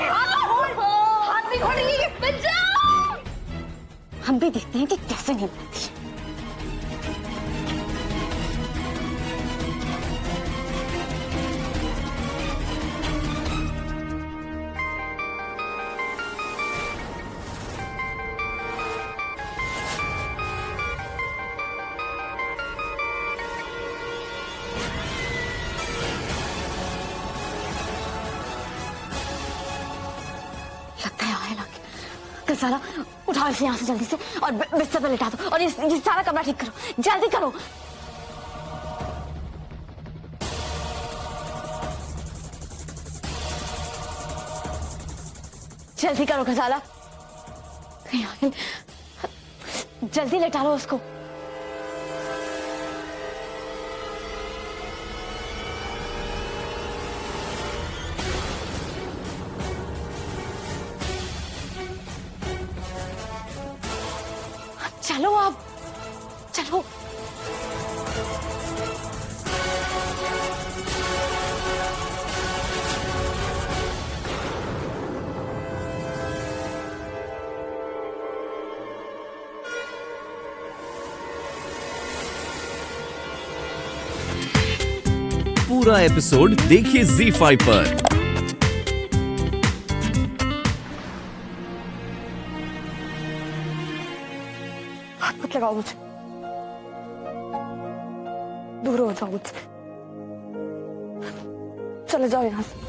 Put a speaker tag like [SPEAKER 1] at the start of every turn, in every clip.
[SPEAKER 1] हाथ नहीं खोलेंगे, बचाओ।
[SPEAKER 2] हम भी देखते हैं कि कैसे नहीं बनाती है। लगता है आए लगे। सारा उठाओ इसे यहाँ से जल्दी से और बिस्तर पर लिटा दो और ये सारा कमरा ठीक करो, जल्दी करो। जल्दी करो खजाला, जल्दी लेटा लो उसको। चलो अब चलो।
[SPEAKER 3] पूरा एपिसोड देखिए ZEE5 पर।
[SPEAKER 2] हाथ मत लगाओ मुझे, दूर हो जाओ मुझसे, चले जाओ यहाँ से।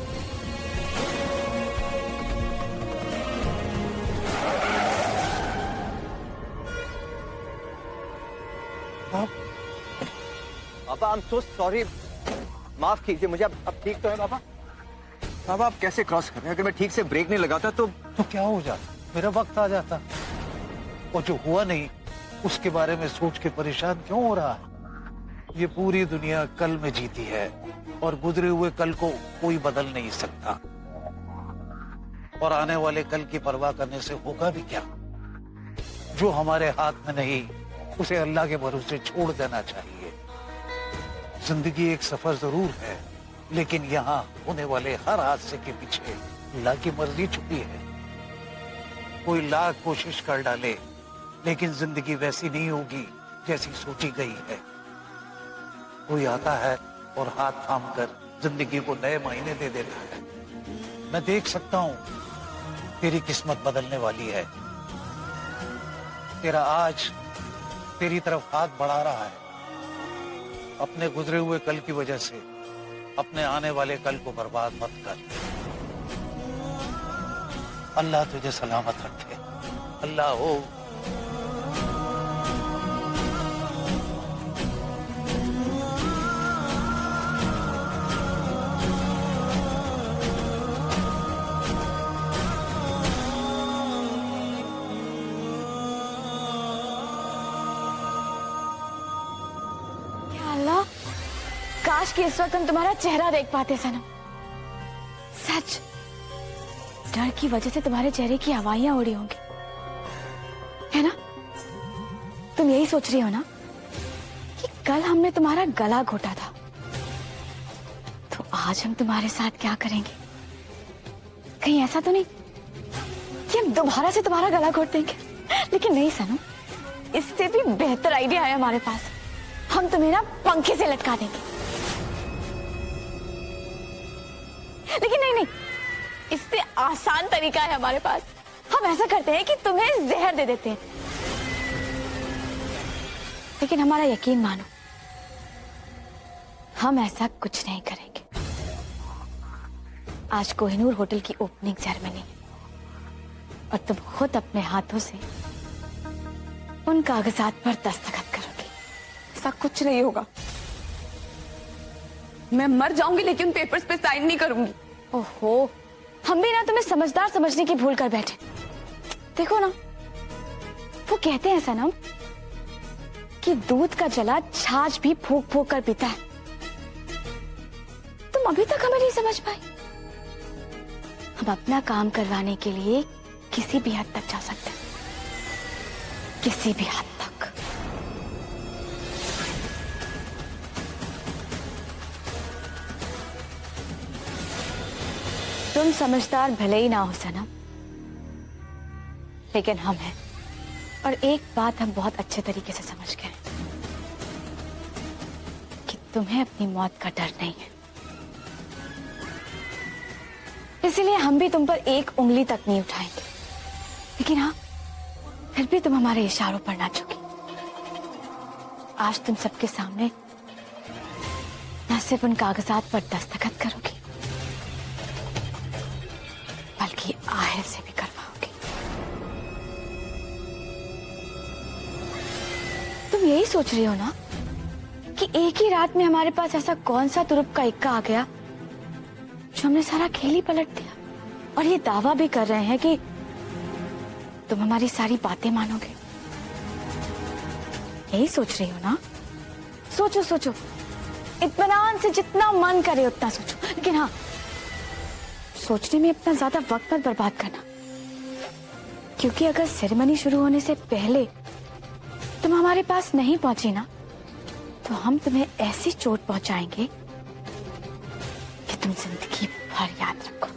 [SPEAKER 4] पापा I'm so sorry, माफ कीजिए मुझे। अब ठीक तो है पापा? पापा आप कैसे क्रॉस कर रहे हैं? अगर मैं ठीक से ब्रेक नहीं लगाता तो
[SPEAKER 5] क्या हो जाता, मेरा वक्त आ जाता। और जो हुआ नहीं उसके बारे में सोच के परेशान क्यों हो रहा है? ये पूरी दुनिया कल में जीती है और गुजरे हुए कल को कोई बदल नहीं सकता। और आने वाले कल की परवाह करने से होगा भी क्या? जो हमारे हाथ में नहीं उसे अल्लाह के भरोसे छोड़ देना चाहिए। जिंदगी एक सफर जरूर है, लेकिन यहाँ होने वाले हर हादसे के पीछे अल्लाह की मर्जी छुपी है। कोई लाख कोशिश कर डाले लेकिन जिंदगी वैसी नहीं होगी जैसी सोची गई है। कोई आता है और हाथ थाम कर जिंदगी को नए महीने दे देता है। मैं देख सकता हूँ तेरी किस्मत बदलने वाली है। तेरा आज तेरी तरफ हाथ बढ़ा रहा है। अपने गुजरे हुए कल की वजह से अपने आने वाले कल को बर्बाद मत कर। अल्लाह तुझे सलामत रखे। अल्लाह हो।
[SPEAKER 2] काश कि इस वक्त हम तुम्हारा चेहरा देख पाते सनम। सच, डर की वजह से तुम्हारे चेहरे की हवाइयां उड़ी होंगी, है ना? तुम यही सोच रही हो ना कि कल हमने तुम्हारा गला घोटा था, तो आज हम तुम्हारे साथ क्या करेंगे? कहीं ऐसा तो नहीं कि हम दोबारा से तुम्हारा गला घोट देंगे? लेकिन नहीं सनम, इससे भी बेहतर आइडिया है हमारे पास। हम तुम्हें ना पंखे से लटका देंगे। लेकिन नहीं, इससे आसान तरीका है हमारे पास। हम ऐसा करते हैं कि तुम्हें जहर दे देते हैं। लेकिन हमारा यकीन मानो, हम ऐसा कुछ नहीं करेंगे। आज कोहिनूर होटल की ओपनिंग सेरेमनी और तुम खुद अपने हाथों से उन कागजात पर दस्तखत करोगे।
[SPEAKER 1] ऐसा कुछ नहीं होगा। मैं मर जाऊंगी लेकिन उन पेपर्स पे साइन नहीं करूंगी।
[SPEAKER 2] ओहो, हम भी ना तुम्हें समझदार समझने की भूल कर बैठे। देखो ना, वो कहते हैं सनम कि दूध का जला छाछ भी फूंक फूंक कर पीता है। तुम अभी तक हमें नहीं समझ पाई। हम अपना काम करवाने के लिए किसी भी हद तक जा सकते हैं, किसी भी हद तक। तुम समझदार भले ही ना हो सनम, लेकिन हम हैं। और एक बात हम बहुत अच्छे तरीके से समझ गए कि तुम्हें अपनी मौत का डर नहीं है। इसीलिए हम भी तुम पर एक उंगली तक नहीं उठाएंगे। लेकिन हाँ, फिर भी तुम हमारे इशारों पर नाचोगी। आज तुम सबके सामने न सिर्फ उन कागजात पर दस्तखत करोगी, बल्कि आहेर से भी करवाओगी। तुम यही सोच रही हो ना कि एक ही रात में हमारे पास ऐसा कौन सा तुरुप का इक्का आ गया जो हमने सारा खेल ही पलट दिया, और ये दावा भी कर रहे हैं कि तुम हमारी सारी बातें मानोगे। यही सोच रही हो ना? सोचो सोचो, इत्मीनान से जितना मन करे उतना सोचो। लेकिन हाँ, सोचने में इतना ज्यादा वक्त मत बर्बाद करना, क्योंकि अगर सेरेमनी शुरू होने से पहले तुम हमारे पास नहीं पहुंची ना, तो हम तुम्हें ऐसी चोट पहुंचाएंगे कि तुम जिंदगी भर याद रखोगे।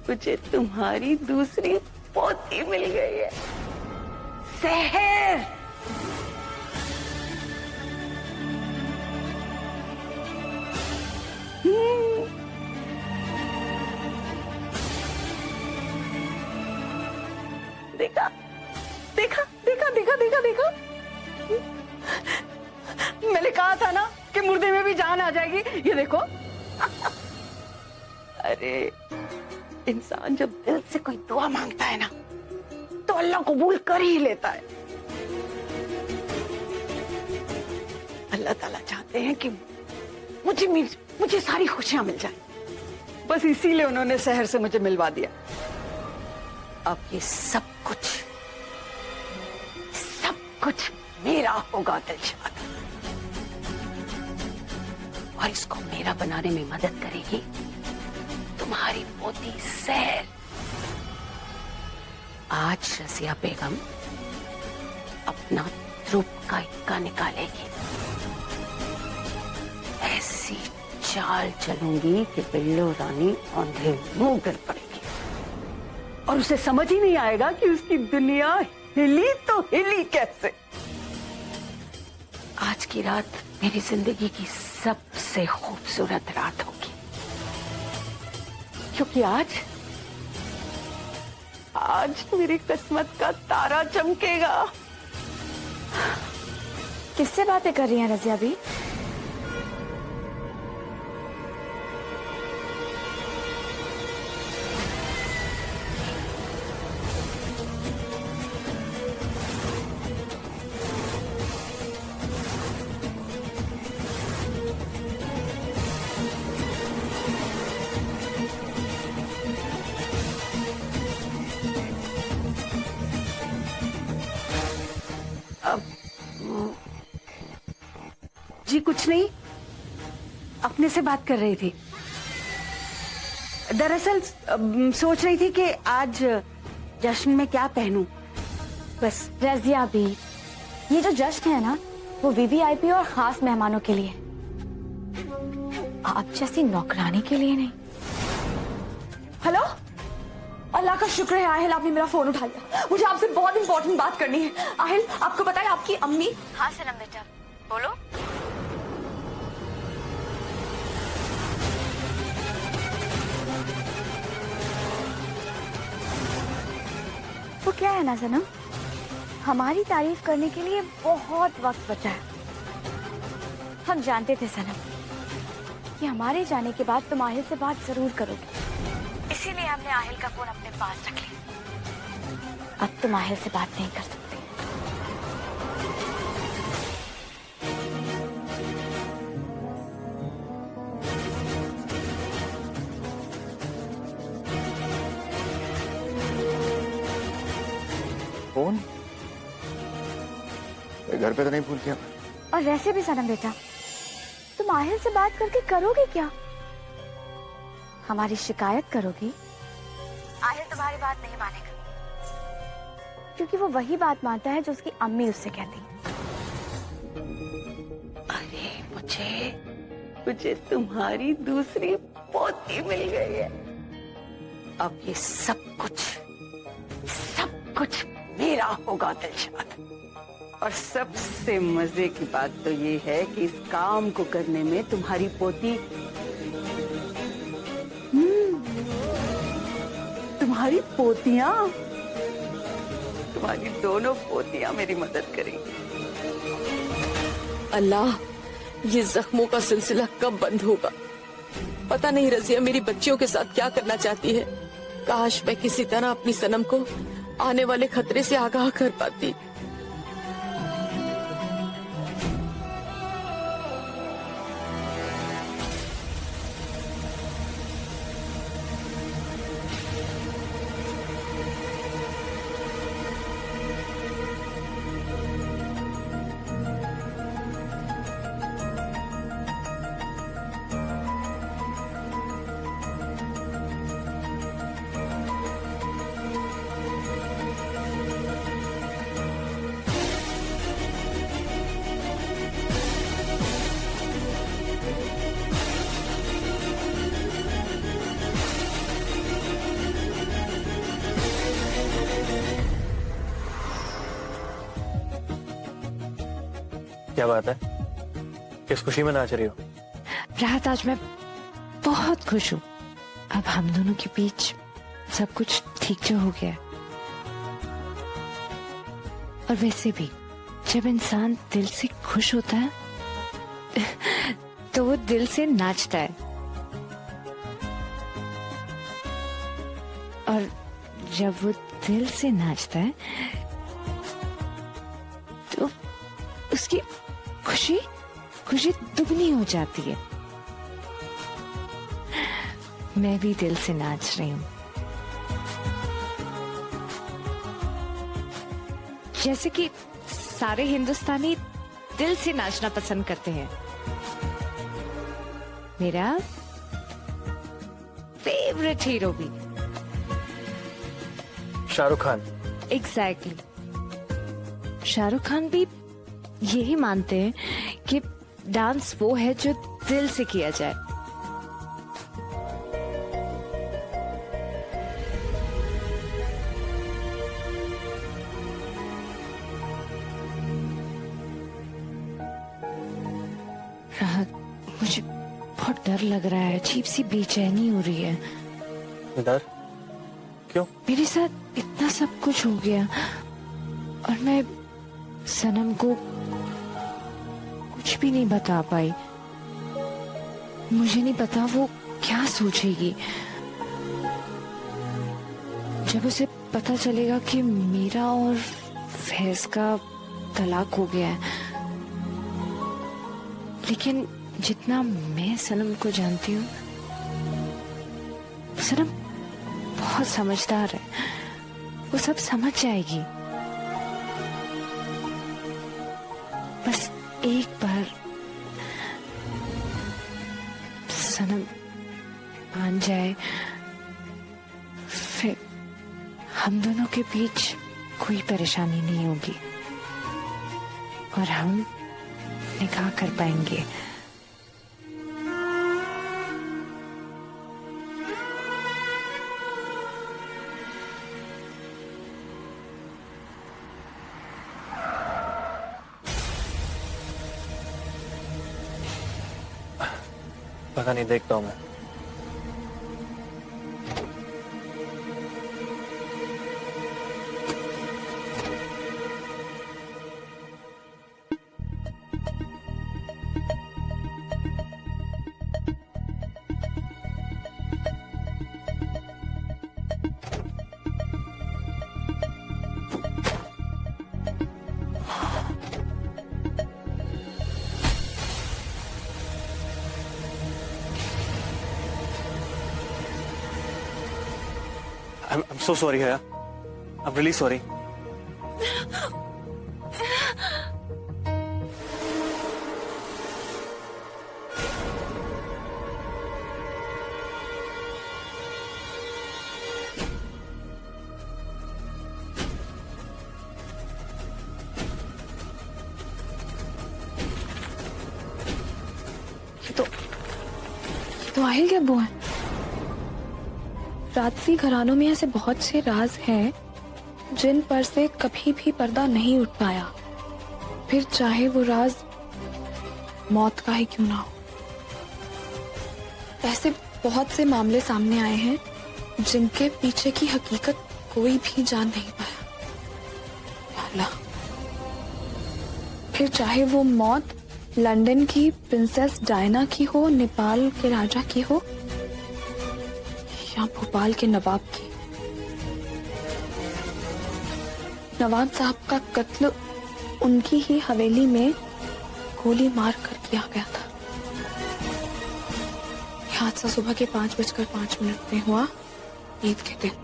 [SPEAKER 1] मुझे तुम्हारी दूसरी पोती मिल गई है, सहर। देखा देखा देखा देखा देखा देखा, मैंने कहा था ना कि मुर्दे में भी जान आ जाएगी। ये देखो। अरे इंसान जब दिल से कोई दुआ मांगता है ना, तो अल्लाह कबूल कर ही लेता है। अल्लाह ताला चाहते हैं कि मुझे सारी खुशियां मिल जाए, बस इसीलिए उन्होंने शहर से मुझे मिलवा दिया। अब ये सब कुछ मेरा होगा दिलशाद, और इसको मेरा बनाने में मदद करेगी तुम्हारी पोती सहर। आज रजिया बेगम अपना ध्रुव का इक्का निकालेगी। ऐसी चाल चलूंगी कि बिल्लो रानी आंधे मुंह गिर पड़ेगी, और उसे समझ ही नहीं आएगा कि उसकी दुनिया हिली तो हिली कैसे। आज की रात मेरी जिंदगी की सबसे खूबसूरत रात होगी, क्योंकि आज मेरी किस्मत का तारा चमकेगा।
[SPEAKER 2] किससे बातें कर रही हैं रजिया भी?
[SPEAKER 1] जी कुछ नहीं, अपने से बात कर रही थी। दरअसल सोच रही थी कि आज जश्न में क्या पहनूं, बस।
[SPEAKER 2] रजिया भी, ये जो जश्न है ना, वो वीवीआईपी और खास मेहमानों के लिए, आप जैसी नौकरानी के लिए नहीं।
[SPEAKER 1] हेलो, अल्लाह का शुक्र है आहिल, आपने मेरा फोन उठा लिया। मुझे आपसे बहुत इंपॉर्टेंट बात करनी है। आहिल, आपको पता है आपकी अम्मी।
[SPEAKER 2] हाँ सनम बेटा, बोलो। वो क्या है ना सनम, हमारी तारीफ करने के लिए बहुत वक्त बचा है। हम जानते थे सनम कि हमारे जाने के बाद तुम आहिल से बात जरूर करोगे, इसीलिए हमने आहिल का फोन अपने पास रख लिया। अब तुम आहिल से बात नहीं कर सकते।
[SPEAKER 4] फोन घर पे तो नहीं भूल गया।
[SPEAKER 2] और वैसे भी सनम बेटा, तुम आहिल से बात करके करोगे क्या? हमारी शिकायत करोगी आहिर तुम्हारी बात नहीं मानेगा, क्योंकि वो वही बात मानता है जो उसकी अम्मी उससे कहती है।
[SPEAKER 1] अरे मुझे तुम्हारी दूसरी पोती मिल गई है। अब ये सब कुछ मेरा होगा दिलशाद। और सबसे मजे की बात तो ये है कि इस काम को करने में तुम्हारी पोती तुम्हारी पोतियां, तुम्हारी दोनों पोतियां मेरी मदद करेंगी।
[SPEAKER 6] अल्लाह, ये जख्मों का सिलसिला कब बंद होगा? पता नहीं रजिया मेरी बच्चियों के साथ क्या करना चाहती है। काश मैं किसी तरह अपनी सनम को आने वाले खतरे से आगाह कर पाती।
[SPEAKER 4] क्या बात है? किस खुशी में नाच रही हो?
[SPEAKER 7] राहत, आज मैं बहुत खुश हूँ। अब हम दोनों के बीच सब कुछ ठीक जो हो गया है। और वैसे भी जब इंसान दिल से खुश होता है तो वो दिल से नाचता है। और जब वो दिल से नाचता है तो उसकी खुशी दुगनी हो जाती है। मैं भी दिल से नाच रही हूँ, जैसे कि सारे हिंदुस्तानी दिल से नाचना पसंद करते हैं। मेरा फेवरेट हीरो भी
[SPEAKER 4] शाहरुख खान।
[SPEAKER 7] एग्जैक्टली। शाहरुख खान भी यही मानते हैं कि डांस वो है जो दिल से किया जाए। राहत, मुझे बहुत डर लग रहा है, अजीब सी बेचैनी हो रही है।
[SPEAKER 4] डर? क्यों?
[SPEAKER 7] मेरे साथ इतना सब कुछ हो गया और मैं सनम को कुछ भी नहीं बता पाई। मुझे नहीं पता वो क्या सोचेगी जब उसे पता चलेगा कि मेरा और फैज का तलाक हो गया है। लेकिन जितना मैं सनम को जानती हूँ, सनम बहुत समझदार है, वो सब समझ जाएगी। बस एक बार सनम मान जाए, फिर हम दोनों के बीच कोई परेशानी नहीं होगी और हम निकाह कर पाएंगे।
[SPEAKER 4] पता नहीं, देखता हूँ मैं। I'm so sorry, Haya. I'm really sorry.
[SPEAKER 2] तो अहिल्या बुआ, राजसी घरानों में ऐसे बहुत से राज हैं जिन पर से कभी भी पर्दा नहीं उठ पाया, फिर चाहे वो राज मौत का ही क्यों ना हो। ऐसे बहुत से मामले सामने आए हैं जिनके पीछे की हकीकत कोई भी जान नहीं पाया। या अल्लाह, फिर चाहे वो मौत लंदन की प्रिंसेस डायना की हो, नेपाल के राजा की हो, या भोपाल के नवाब की। नवाब साहब का कत्ल उनकी ही हवेली में गोली मार कर किया गया था। यह हादसा सुबह के 5:05 में हुआ, ईद के दिन।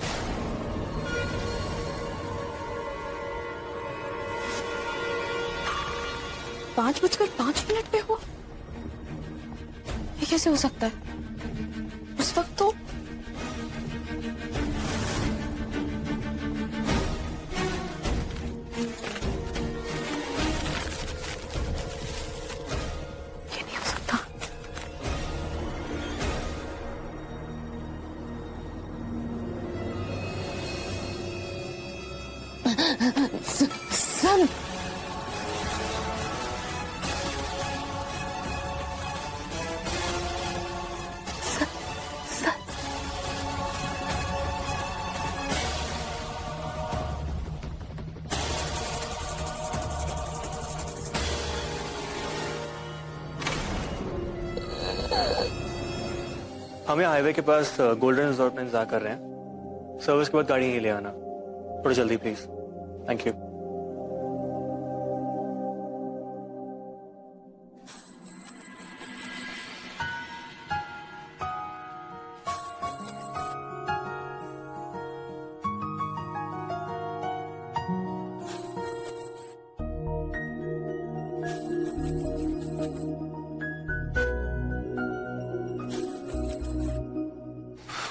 [SPEAKER 2] पांच बजकर 5 पे हुआ? ये कैसे हो सकता है? उस वक्त तो ये नहीं हो सकता। सन
[SPEAKER 4] हम यहाँ हाईवे के पास गोल्डन रिजॉर्ट में इंतजार कर रहे हैं। सर्विस के बाद गाड़ी यहीं ले आना, थोड़ी जल्दी प्लीज। Thank you.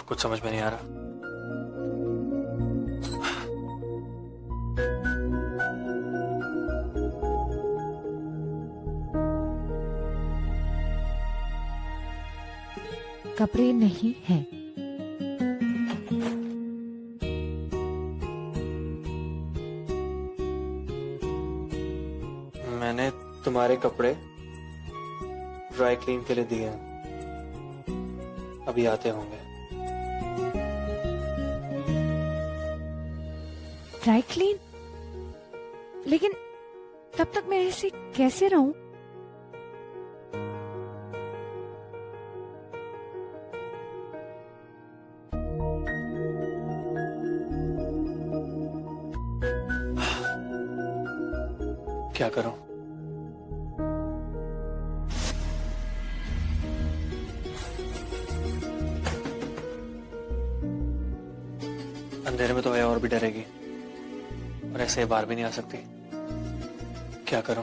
[SPEAKER 4] कुछ समझ में नहीं आ रहा।
[SPEAKER 7] कपड़े नहीं हैं।
[SPEAKER 4] मैंने तुम्हारे कपड़े ड्राई क्लीन के लिए दिए हैं, अभी आते होंगे।
[SPEAKER 7] Dry clean? लेकिन तब तक मैं ऐसे कैसे रहूं?
[SPEAKER 4] क्या करूं? अंधेरे में तो वह और भी डरेगी और ऐसे बाहर भी नहीं आ सकती। क्या करूं?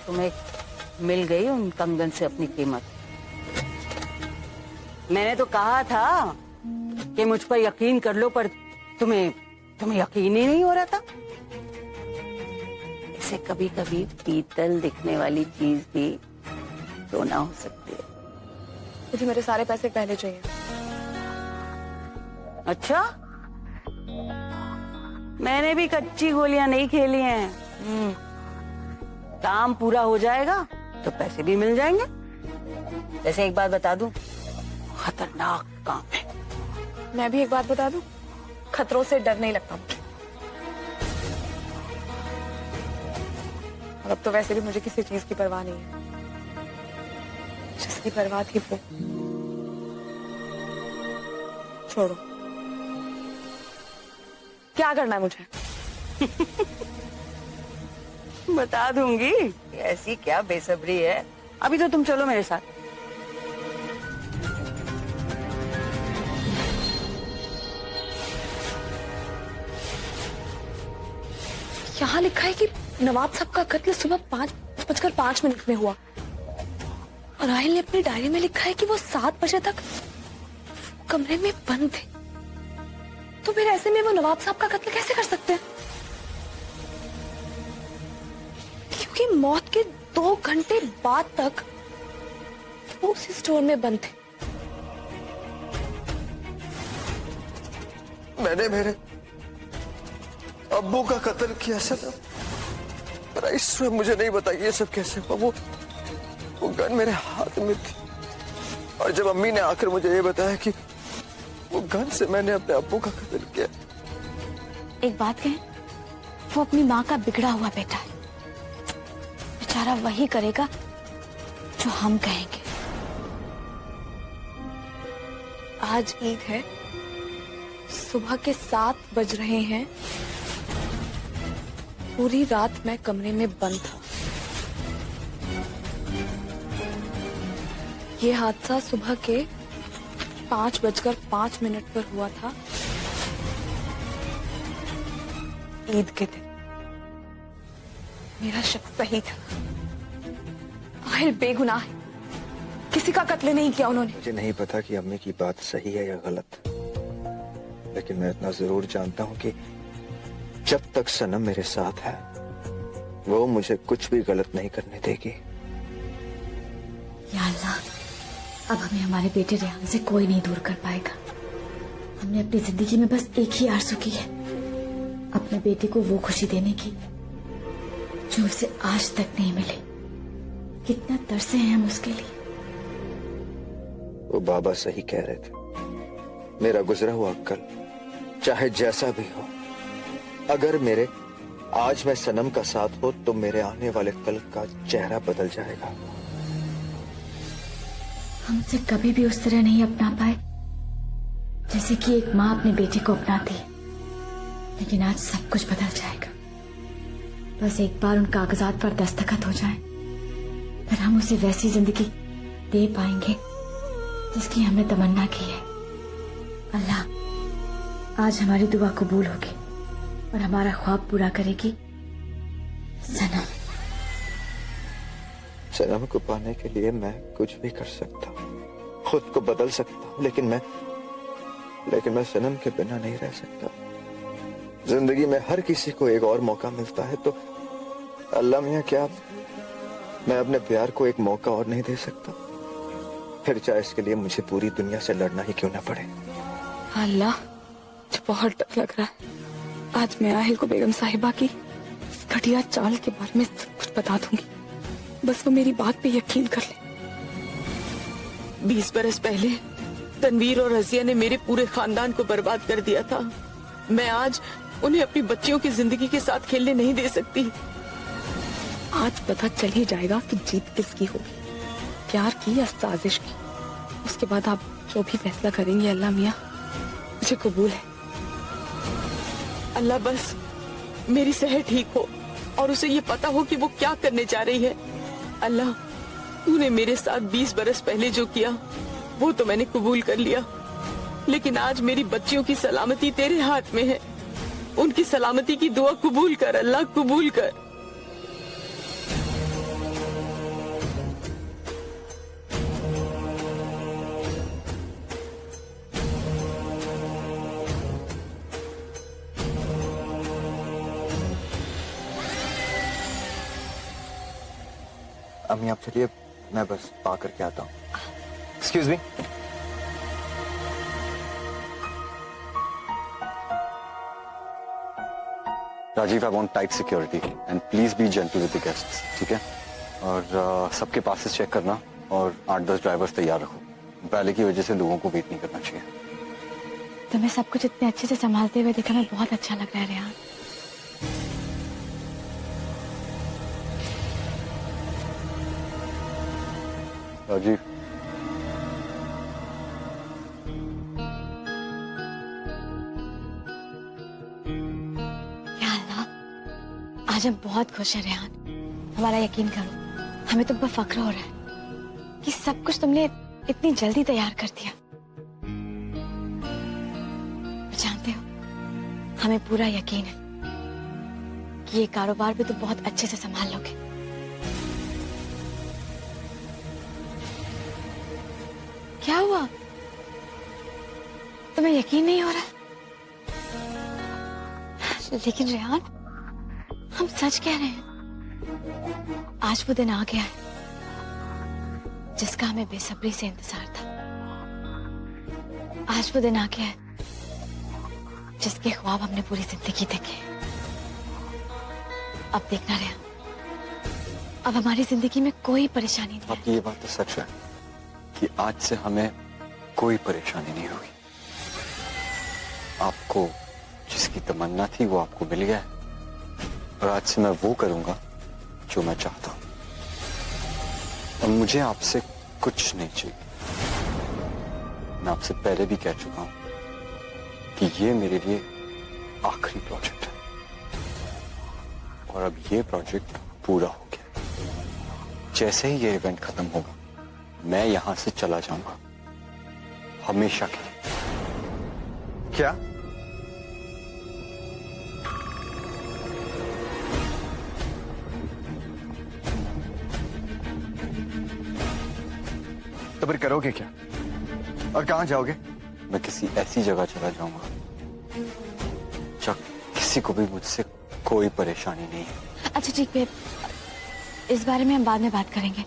[SPEAKER 1] तुम्हें मिल गई उन कंगन से अपनी कीमत। मैंने तो कहा था कि मुझ पर यकीन कर लो, पर तुम्हें यकीन ही नहीं हो रहा था। ऐसे कभी कभी पीतल दिखने वाली चीज भी सोना हो सकती है।
[SPEAKER 2] मुझे मेरे सारे पैसे पहले चाहिए।
[SPEAKER 1] अच्छा, मैंने भी कच्ची गोलियां नहीं खेली हैं। काम पूरा हो जाएगा तो पैसे भी मिल जाएंगे। जैसे एक बात बता दूं, खतरनाक काम है।
[SPEAKER 2] मैं भी एक बात बता दूं, खतरों से डर नहीं लगता मुझे। और अब तो वैसे भी मुझे किसी चीज की परवाह नहीं है। जिसकी परवाह थी वो छोड़ो। क्या करना है मुझे?
[SPEAKER 1] बता दूंगी। ऐसी क्या बेसब्री है। अभी तो तुम चलो मेरे साथ।
[SPEAKER 8] यहाँ लिखा है कि नवाब साहब का कत्ल सुबह 5:05 में हुआ और राहिल ने अपनी डायरी में लिखा है कि वो 7 बजे तक कमरे में बंद थे। तो फिर ऐसे में वो नवाब साहब का कत्ल कैसे कर सकते हैं? क्योंकि मौत के 2 घंटे बाद तक वो उसी स्टोर में बंद थे।
[SPEAKER 4] मैंने मेरे अब्बू का कत्ल किया सनम, पर इसमें मुझे नहीं पता ये सब कैसे हुआ। वो गन मेरे हाथ में थी और जब अम्मी ने आकर मुझे ये बताया कि वो गन से मैंने अपने अब्बू का कत्ल किया।
[SPEAKER 2] एक बात कहें, वो अपनी माँ का बिगड़ा हुआ बेटा है। बेचारा वही करेगा जो हम कहेंगे।
[SPEAKER 8] आज ईद है, सुबह के 7 बज रहे हैं। पूरी रात मैं कमरे में बंद था। ये हादसा सुबह के 5:05 पर हुआ था, ईद के दिन। मेरा शक सही था। राहिल बेगुनाह है, किसी का कत्ल नहीं किया उन्होंने।
[SPEAKER 4] मुझे नहीं पता कि अम्मी की बात सही है या गलत, लेकिन मैं इतना जरूर जानता हूँ कि जब तक सनम मेरे साथ है वो मुझे कुछ भी गलत नहीं करने देगी।
[SPEAKER 2] या अल्लाह, अब हमें हमारे बेटे रेहान से कोई नहीं दूर कर पाएगा। हमने अपनी जिंदगी में बस एक ही आरज़ू की है, अपने बेटे को वो खुशी देने की जो उसे आज तक नहीं मिली। कितना तरसे हैं हम उसके लिए।
[SPEAKER 4] वो बाबा सही कह रहे थे। मेरा गुजरा हुआ कल चाहे जैसा भी हो, अगर मेरे आज में सनम का साथ हो तो मेरे आने वाले कल का चेहरा बदल जाएगा।
[SPEAKER 2] हम उसे कभी भी उस तरह नहीं अपना पाए जैसे कि एक माँ अपने बेटे को अपनाती है, लेकिन आज सब कुछ बदल जाएगा। बस एक बार उन कागजात पर दस्तखत हो जाए, फिर हम उसे वैसी जिंदगी दे पाएंगे जिसकी हमने तमन्ना की है। अल्लाह, आज हमारी दुआ कबूल होगी और हमारा ख्वाब पूरा करेगी सनम।
[SPEAKER 4] सनम को पाने के लिए मैं कुछ भी कर सकता हूँ, खुद को बदल सकता हूँ, लेकिन मैं सनम के बिना नहीं रह सकता। जिंदगी में हर किसी को एक और मौका मिलता है, तो अल्लाह मियां क्या मैं अपने प्यार को एक मौका और नहीं दे सकता? फिर चाहे इसके लिए मुझे पूरी दुनिया से लड़ना ही क्यों ना पड़े।
[SPEAKER 8] अल्लाह, मुझे बहुत डर लग रहा है। आज मैं राहिल को बेगम साहिबा की इस घटिया चाल के बारे में सब कुछ बता दूंगी, बस वो मेरी बात पे यकीन कर ले।
[SPEAKER 6] 20 बरस पहले तनवीर और रजिया ने मेरे पूरे खानदान को बर्बाद कर दिया था। मैं आज उन्हें अपनी बच्चियों की जिंदगी के साथ खेलने नहीं दे सकती।
[SPEAKER 8] आज पता चल ही जाएगा कि जीत किसकी होगी, प्यार की या साजिश की। उसके बाद आप जो भी फैसला करेंगे अल्लाह मियां, मुझे कबूल है।
[SPEAKER 6] अल्लाह बस मेरी सेहत ठीक हो और उसे ये पता हो कि वो क्या करने जा रही है। अल्लाह, तूने मेरे साथ 20 बरस पहले जो किया वो तो मैंने कबूल कर लिया, लेकिन आज मेरी बच्चियों की सलामती तेरे हाथ में है। उनकी सलामती की दुआ कबूल कर अल्लाह, कबूल कर।
[SPEAKER 4] अम्मी आप चलिए, मैं बस पा करके आता हूँ। Excuse me.
[SPEAKER 9] Rajiv, I want tight security and please be gentle with the guests, ठीक है? और सबके पासेस चेक करना और 8-10 ड्राइवर्स तैयार रखो। बैले की वजह से लोगों को वेट नहीं करना चाहिए।
[SPEAKER 2] तुम्हें सब कुछ इतने अच्छे से संभालते हुए देखा मैं बहुत अच्छा लग रहा है रेहान।
[SPEAKER 9] राजीव,
[SPEAKER 2] या अल्लाह, आज हम बहुत खुश हैं रेहान। हमारा यकीन करो, हमें तुम पर फक्र हो रहा है कि सब कुछ तुमने इतनी जल्दी तैयार कर दिया। जानते हो, हमें पूरा यकीन है कि ये कारोबार भी तुम बहुत अच्छे से संभाल लोगे। क्या हुआ? तुम्हें यकीन नहीं हो रहा? लेकिन रेहान, हम सच कह रहे हैं। आज वो दिन आ गया है जिसका हमें बेसब्री से इंतजार था। आज वो दिन आ गया है जिसके ख्वाब हमने पूरी जिंदगी देखे। अब देखना रेहान, अब हमारी जिंदगी में कोई परेशानी नहीं है।
[SPEAKER 9] आपकी ये बात तो सच है कि आज से हमें कोई परेशानी नहीं होगी। आपको जिसकी तमन्ना थी वो आपको मिल गया है, और आज से मैं वो करूंगा जो मैं चाहता हूं। और मुझे आपसे कुछ नहीं चाहिए। मैं आपसे पहले भी कह चुका हूं कि ये मेरे लिए आखिरी प्रोजेक्ट है, और अब ये प्रोजेक्ट पूरा हो गया। जैसे ही ये इवेंट खत्म होगा मैं यहां से चला जाऊंगा, हमेशा के लिए।
[SPEAKER 4] क्या? तो फिर करोगे क्या और कहां जाओगे?
[SPEAKER 9] मैं किसी ऐसी जगह चला जाऊंगा जहां किसी को भी मुझसे कोई परेशानी नहीं है।
[SPEAKER 2] अच्छा ठीक है, इस बारे में हम बाद में बात करेंगे।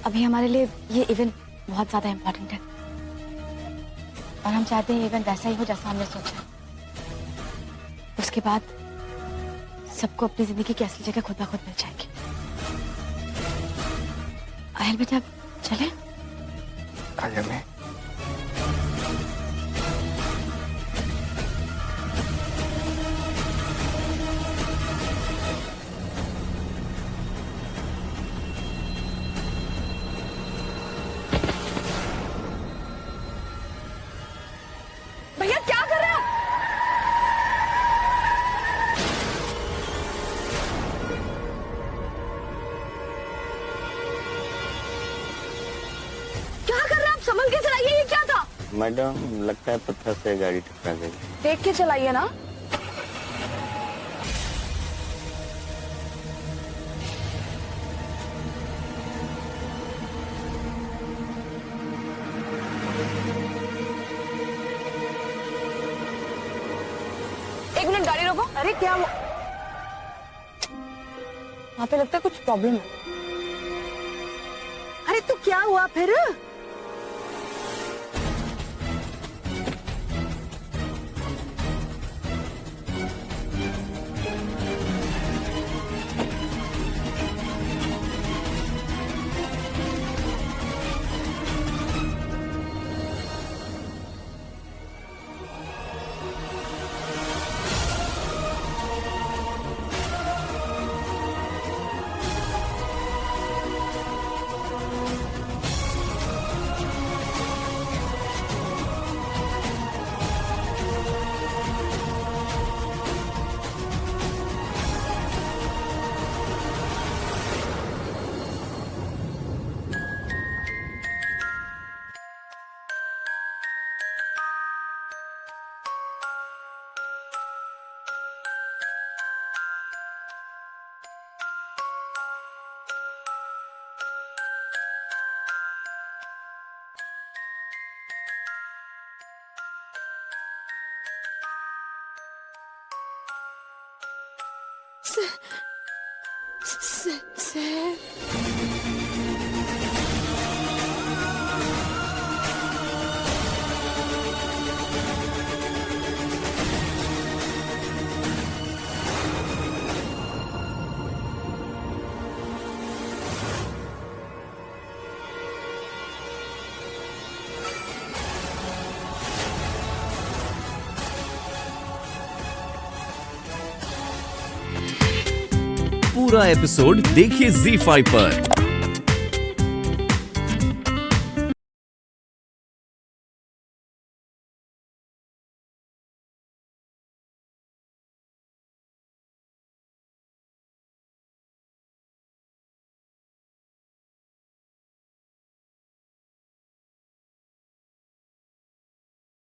[SPEAKER 2] अभी हमारे लिए ये इवेंट बहुत ज्यादा इम्पोर्टेंट है, और हम चाहते हैं इवेंट वैसा ही हो जैसा हमने सोचा। उसके बाद सबको अपनी जिंदगी की असली जगह खुद ब खुद मिल जाएगी। आयल बेटा, चले?
[SPEAKER 4] आया मैं।
[SPEAKER 8] भैया क्या कर रहे हैं आप? क्या कर रहे हैं आप? संभल के चलाइए। ये क्या था?
[SPEAKER 10] मैडम, लगता है पत्थर से गाड़ी टकरा गई।
[SPEAKER 8] देख के चलाइए ना। एक मिनट, गाड़ी रोको। अरे क्या हुआ? वहां पे लगता है कुछ प्रॉब्लम है। अरे तो क्या हुआ फिर? से
[SPEAKER 3] पूरा एपिसोड देखिए ZEE5 पर।